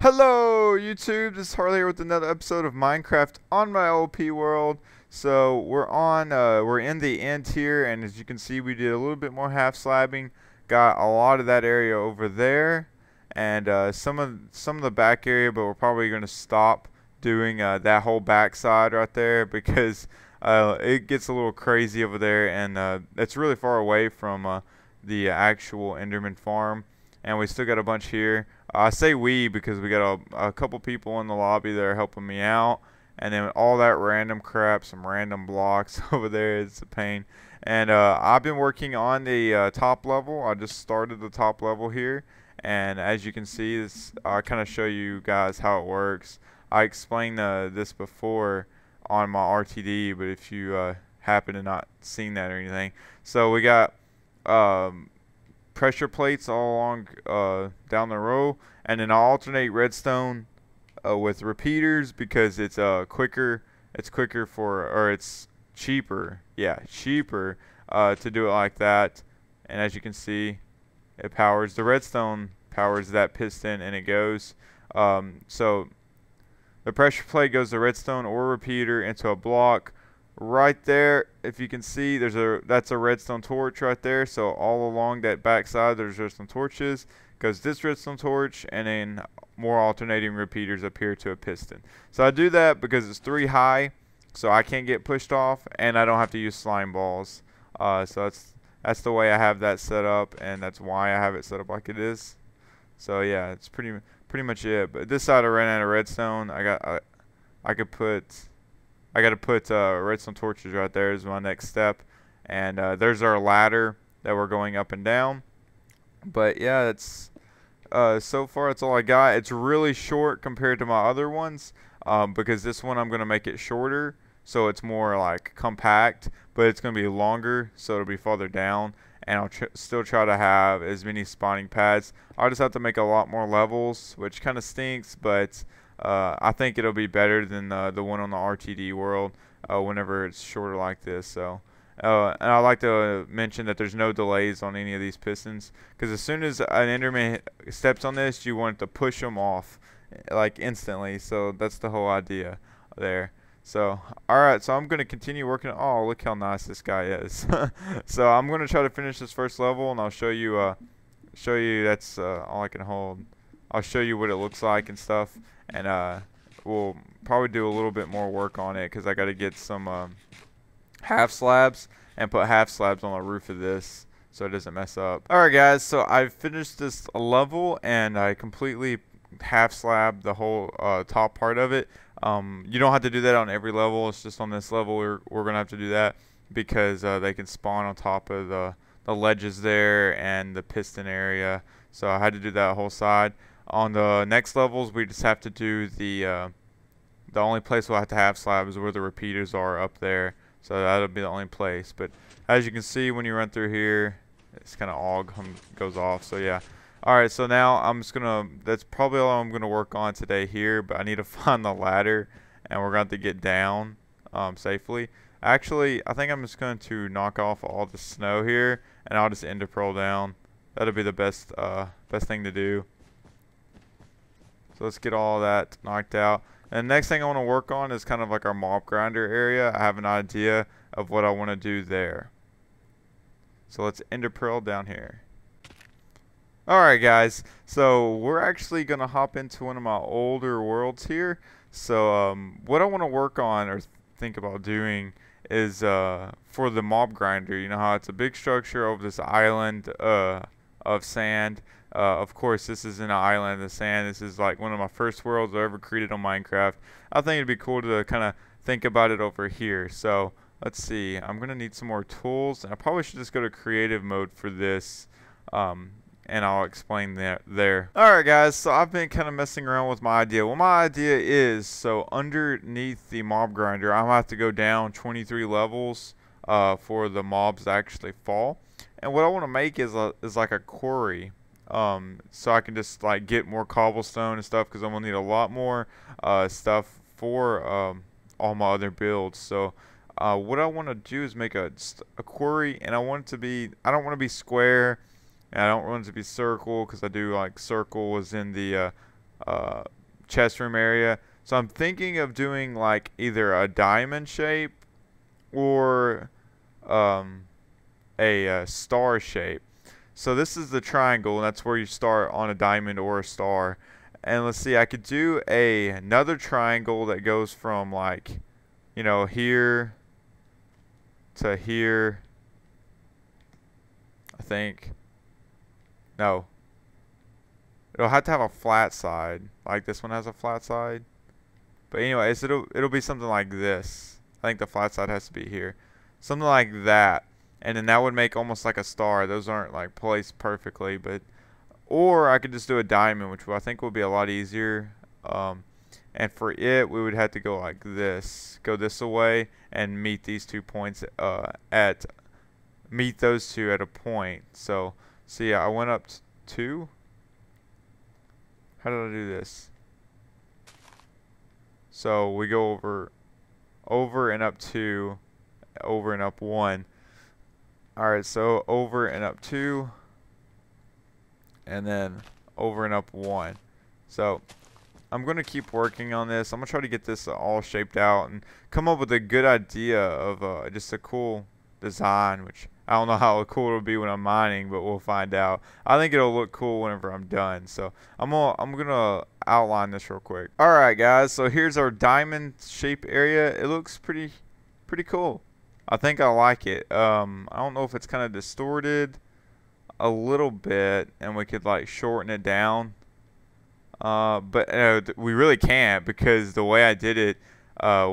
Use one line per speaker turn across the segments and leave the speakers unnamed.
Hello YouTube, this is Harley here with another episode of Minecraft on my OP world. So we're in the end here, and as you can see we did a little bit more half slabbing. Got a lot of that area over there and some of the back area, but we're probably going to stop doing that whole back side right there because it gets a little crazy over there, and it's really far away from the actual Enderman farm. And we still got a bunch here. I say we because we got a couple people in the lobby that are helping me out. And then all that random crap, some random blocks over there, it's a pain. And I've been working on the top level. I just started the top level here. And as you can see, I'll kind of show you guys how it works. I explained this before on my RTD, but if you happen to not seen that or anything. So we got pressure plates all along down the row, and then I'll alternate redstone with repeaters because it's quicker. It's quicker or it's cheaper. Yeah, cheaper to do it like that. And as you can see, it powers the redstone, powers that piston, and it goes. So the pressure plate goes to redstone or repeater into a block. Right there, if you can see, that's a redstone torch right there. So all along that back side there's redstone torches. Goes this redstone torch, and then more alternating repeaters up here to a piston. So I do that because it's 3 high, so I can't get pushed off, and I don't have to use slime balls. So that's the way I have that set up, and that's why I have it set up like it is. So yeah, it's pretty much it. But this side I ran out of redstone. I got to put redstone torches right there is my next step. And there's our ladder that we're going up and down. But yeah, it's so far that's all I got. It's really short compared to my other ones because this one I'm going to make it shorter. So it's more like compact, but it's going to be longer, so it'll be farther down. And I'll still try to have as many spawning pads. I'll just have to make a lot more levels, which kind of stinks, but I think it'll be better than the one on the RTD world whenever it's shorter like this. So, and I'd like to mention that there's no delays on any of these pistons, because as soon as an Enderman steps on this, you want to push them off like instantly. So that's the whole idea there. So, alright, so I'm going to continue working. Oh, look how nice this guy is. So I'm going to try to finish this first level, and I'll show you that's all I can hold. I'll show you what it looks like and stuff, and we'll probably do a little bit more work on it because I got to get some half slabs and put half slabs on the roof of this so it doesn't mess up. Alright guys, so I've finished this level, and I completely half slab the whole top part of it. You don't have to do that on every level. It's just on this level we're gonna have to do that because they can spawn on top of the ledges there and the piston area. So I had to do that whole side. On the next levels we just have to do the only place we'll have to have slab is where the repeaters are up there. So that'll be the only place. But as you can see when you run through here, it's kind of all goes off. So yeah. Alright, so now that's probably all I'm going to work on today here, but I need to find the ladder, and we're going to have to get down safely. Actually, I think I'm just going to knock off all the snow here, and I'll just ender pearl down. That'll be the best thing to do. So let's get all that knocked out. And the next thing I want to work on is kind of like our mob grinder area. I have an idea of what I want to do there. So let's ender pearl down here. Alright guys, so we're actually going to hop into one of my older worlds here. So what I want to work on or think about doing is for the mob grinder. You know how it's a big structure over this island of sand. Of course this isn't an island of sand. This is like one of my first worlds I ever created on Minecraft. I think it'd be cool to kind of think about it over here. So let's see, I'm going to need some more tools. I probably should just go to creative mode for this. And I'll explain that there. Alright guys, so I've been kind of messing around with my idea. Well, my idea is, so underneath the mob grinder, I'm going to have to go down 23 levels for the mobs to actually fall. And what I want to make is like a quarry. So I can just like get more cobblestone and stuff, because I'm going to need a lot more stuff for all my other builds. So what I want to do is make a quarry, and I don't want to be square. And I don't want it to be circle, because I do like circle was in the uh, chest room area. So I'm thinking of doing like either a diamond shape or a star shape. So this is the triangle, and that's where you start on a diamond or a star. And let's see, I could do another triangle that goes from like, you know, here to here. I think. No. It'll have to have a flat side. Like this one has a flat side. But anyways, it'll be something like this. I think the flat side has to be here. Something like that. And then that would make almost like a star. Those aren't like placed perfectly, but or I could just do a diamond, which I think would be a lot easier. And for it, we would have to go like this, go this away, and meet these 2 points meet those two at a point. So see, I went up 2. How did I do this? So we go over and up 2, over and up 1. Alright, so over and up 2, and then over and up 1. So I'm going to keep working on this. I'm going to try to get this all shaped out and come up with a good idea of just a cool design, which I don't know how cool it'll be when I'm mining, but we'll find out. I think it'll look cool whenever I'm done. So I'm gonna outline this real quick. Alright guys, so here's our diamond shape area. It looks pretty cool. I think I like it. I don't know if it's kind of distorted a little bit, and we could like shorten it down. But we really can't, because the way I did it,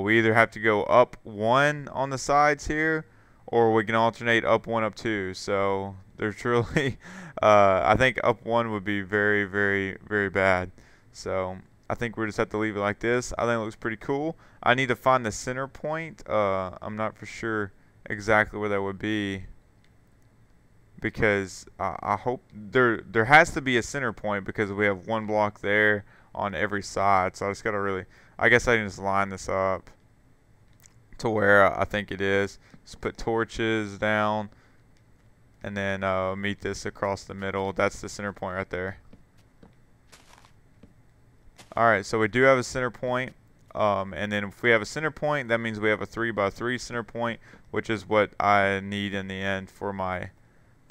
we either have to go up 1 on the sides here, or we can alternate up 1, up 2. So there's really, I think up 1 would be very, very, very bad. So I think we just have to leave it like this. I think it looks pretty cool. I need to find the center point. I'm not for sure exactly where that would be, because I hope there has to be a center point, because we have 1 block there on every side. So I just gotta I guess I can just line this up to where I think it is. Just put torches down, and then meet this across the middle. That's the center point right there. Alright, so we do have a center point, and then if we have a center point, that means we have a 3x3 center point, which is what I need in the end for my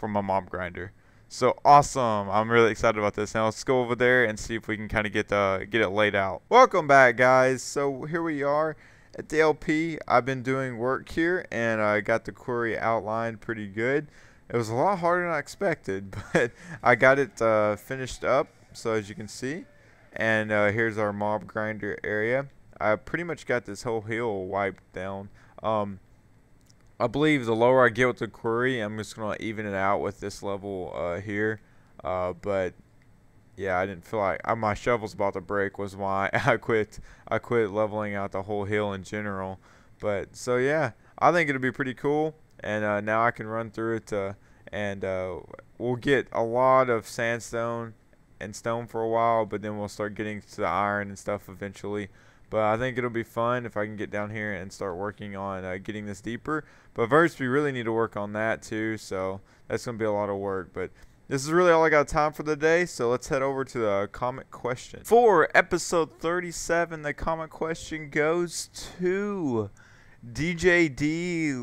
mob grinder. So awesome! I'm really excited about this. Now let's go over there and see if we can kind of get it laid out. Welcome back, guys. So here we are at the LP. I've been doing work here, and I got the quarry outline pretty good. It was a lot harder than I expected, but I got it finished up. So as you can see, and here's our mob grinder area. I pretty much got this whole hill wiped down. I believe the lower I get with the quarry, I'm just going to even it out with this level here. But yeah, I didn't feel like my shovel's about to break, was why I quit leveling out the whole hill in general. But so yeah, I think it'll be pretty cool, and now I can run through it, and we'll get a lot of sandstone and stone for a while, but then we'll start getting to the iron and stuff eventually. But I think it'll be fun if I can get down here and start working on getting this deeper. But first, we really need to work on that too, so that's going to be a lot of work. But this is really all I got time for the day, so let's head over to the comment question. For episode 37, the comment question goes to DJD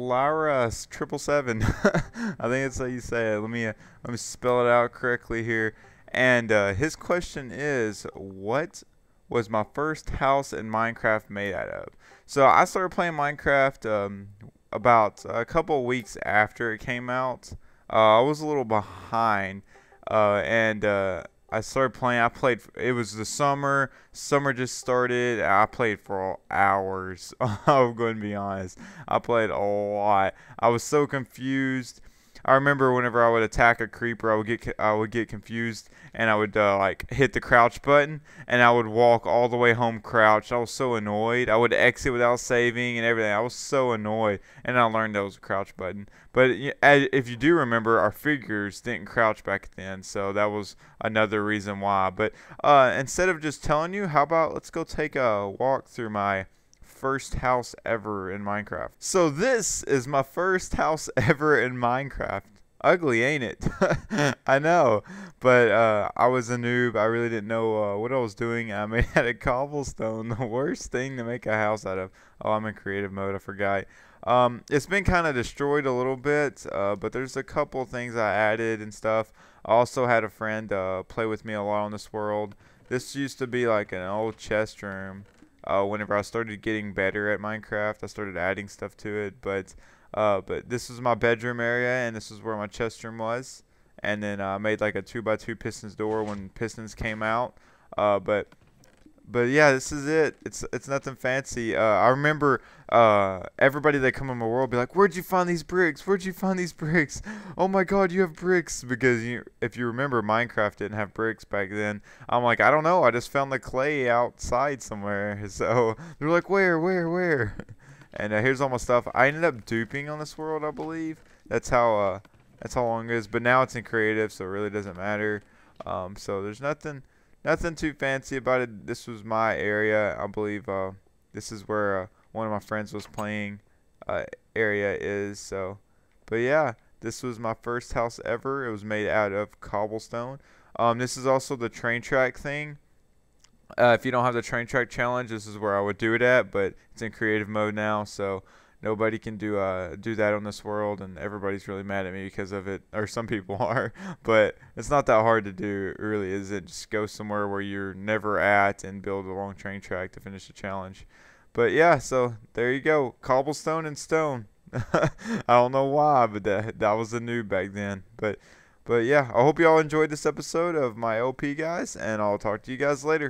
Lara 777. I think that's how you say it. Let me spell it out correctly here. And his question is, what was my first house in Minecraft made out of? So I started playing Minecraft about a couple of weeks after it came out. I was a little behind, and I started playing. It was the summer. Summer just started. I played for hours. I'm going to be honest. I played a lot. I was so confused. I remember whenever I would attack a creeper, I would get confused, and I would like hit the crouch button, and I would walk all the way home crouched. I was so annoyed. I would exit without saving and everything. I was so annoyed, and I learned that was a crouch button. But if you do remember, our figures didn't crouch back then, so that was another reason why. But instead of just telling you, how about let's go take a walk through my first house ever in Minecraft. So this is my first house ever in Minecraft. Ugly, ain't it? I know, but I was a noob. I really didn't know what I was doing. I made out of cobblestone, the worst thing to make a house out of. Oh, I'm in creative mode. I forgot. It's been kind of destroyed a little bit, but there's a couple things I added and stuff. I also had a friend play with me a lot on this world. This used to be like an old chest room. Whenever I started getting better at Minecraft, I started adding stuff to it, but this is my bedroom area, and this is where my chest room was. And then I made like a 2x2 pistons door when pistons came out. Uh, but but yeah, this is it. It's nothing fancy. I remember everybody that come in my world be like, "Where'd you find these bricks? Where'd you find these bricks? Oh my God, you have bricks!" Because if you remember, Minecraft didn't have bricks back then. I'm like, I don't know. I just found the clay outside somewhere. So they're like, where? And here's all my stuff. I ended up duping on this world, I believe. That's how long it is. But now it's in creative, so it really doesn't matter. So there's nothing too fancy about it. This was my area. I believe this is where one of my friends was playing area is. So, but yeah, this was my first house ever. It was made out of cobblestone. This is also the train track thing. If you don't have the train track challenge, this is where I would do it at, but it's in creative mode now, so nobody can do that on this world, and everybody's really mad at me because of it, or some people are. But it's not that hard to do, really, is it? Just go somewhere where you're never at and build a long train track to finish the challenge. But yeah, so there you go, cobblestone and stone. I don't know why, but that was a new back then. But yeah, I hope you all enjoyed this episode of my LP guys, and I'll talk to you guys later.